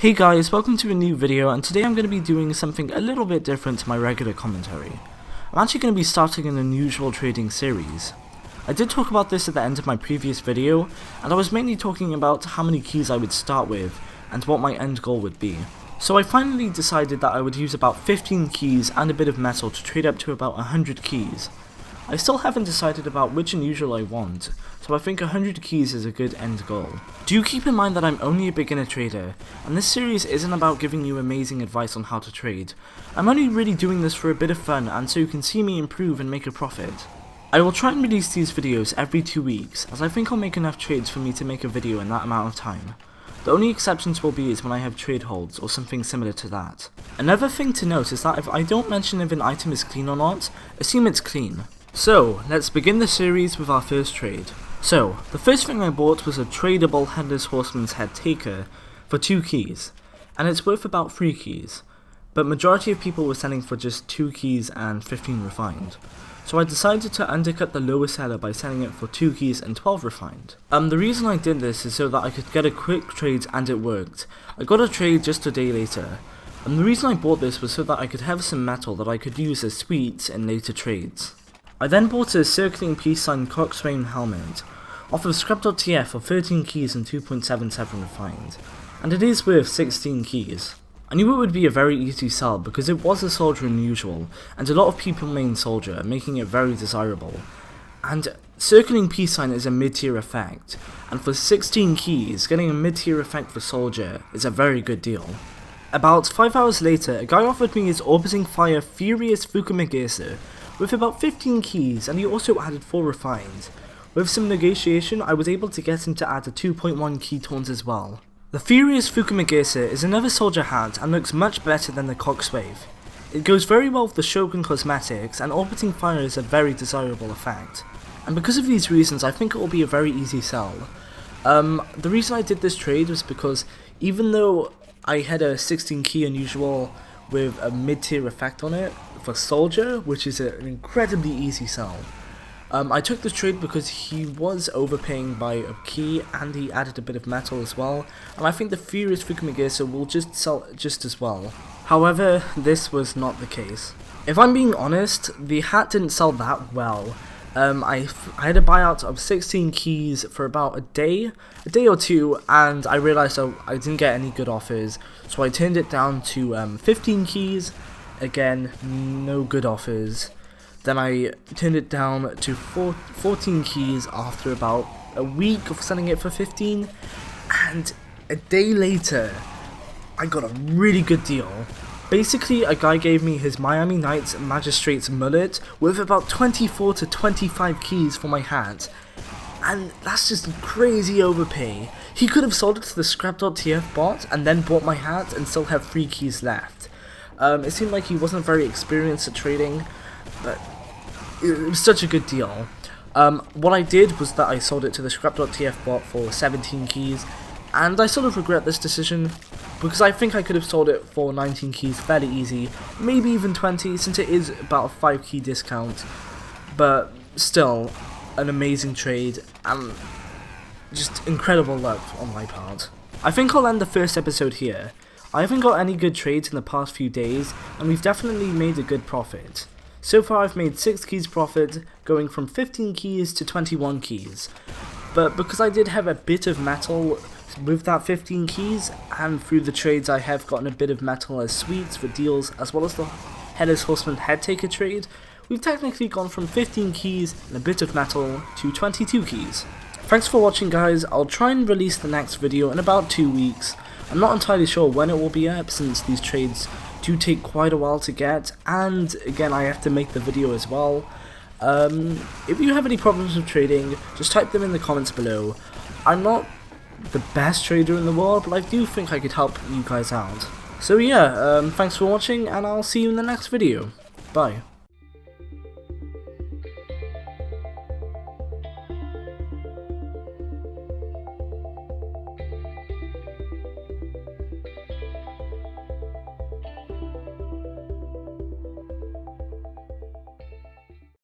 Hey guys, welcome to a new video, and today I'm going to be doing something a little bit different to my regular commentary. I'm actually going to be starting an unusual trading series. I did talk about this at the end of my previous video, and I was mainly talking about how many keys I would start with, and what my end goal would be. So I finally decided that I would use about 15 keys and a bit of metal to trade up to about 100 keys. I still haven't decided about which unusual I want, so I think 100 keys is a good end goal. Do keep in mind that I'm only a beginner trader, and this series isn't about giving you amazing advice on how to trade. I'm only really doing this for a bit of fun and so you can see me improve and make a profit. I will try and release these videos every 2 weeks, as I think I'll make enough trades for me to make a video in that amount of time. The only exceptions will be is when I have trade holds or something similar to that. Another thing to note is that if I don't mention if an item is clean or not, assume it's clean. So, let's begin the series with our first trade. So, the first thing I bought was a tradable Headless Horseman's Head Taker for 2 keys, and it's worth about 3 keys, but majority of people were selling for just 2 keys and 15 refined. So I decided to undercut the lower seller by selling it for 2 keys and 12 refined. The reason I did this is so that I could get a quick trade, and it worked. I got a trade just a day later, and the reason I bought this was so that I could have some metal that I could use as sweets in later trades. I then bought a circling peace sign coxswain helmet off of scrap.tf for 13 keys and 2.77 refined, and it is worth 16 keys. I knew it would be a very easy sell because it was a soldier unusual, and a lot of people main soldier, making it very desirable. And circling peace sign is a mid-tier effect, and for 16 keys, getting a mid-tier effect for soldier is a very good deal. About 5 hours later, a guy offered me his orbiting fire furious Fukumagesa with about 15 keys, and he also added 4 refined. With some negotiation, I was able to get him to add a 2.1 key taunt as well. The Furious Fukumagesa is another soldier hat and looks much better than the Coxwave. It goes very well with the Shogun cosmetics, and orbiting fire is a very desirable effect. And because of these reasons, I think it will be a very easy sell. The reason I did this trade was because even though I had a 16 key unusual with a mid-tier effect on it for soldier, which is an incredibly easy sell, I took this trade because he was overpaying by a key and he added a bit of metal as well, and I think the Furious Fukumagesa will just sell just as well. However, this was not the case. If I'm being honest, the hat didn't sell that well. I had a buyout of 16 keys for about a day or two, and I realized I didn't get any good offers, so I turned it down to 15 keys. Again, no good offers. Then I turned it down to 14 keys after about a week of selling it for 15, and a day later, I got a really good deal. Basically, a guy gave me his Miami Knights Magistrate's mullet with about 24 to 25 keys for my hat, and that's just crazy overpay. He could have sold it to the scrap.tf bot and then bought my hat and still have 3 keys left. It seemed like he wasn't very experienced at trading, but it was such a good deal. What I did was that I sold it to the scrap.tf bot for 17 keys, and I sort of regret this decision because I think I could have sold it for 19 keys fairly easy, maybe even 20 since it is about a 5 key discount, but still an amazing trade and just incredible luck on my part. I think I'll end the first episode here. I haven't got any good trades in the past few days, and we've definitely made a good profit. So far I've made 6 keys profit, going from 15 keys to 21 keys. But because I did have a bit of metal with that 15 keys, and through the trades I have gotten a bit of metal as sweets for deals, as well as the Headless Horseman Head Taker trade, we've technically gone from 15 keys and a bit of metal to 22 keys. Thanks for watching guys. I'll try and release the next video in about 2 weeks. I'm not entirely sure when it will be up since these trades do take quite a while to get, and again I have to make the video as well. If you have any problems with trading, just type them in the comments below. I'm not the best trader in the world, but I do think I could help you guys out. So yeah, thanks for watching, and I'll see you in the next video. Bye.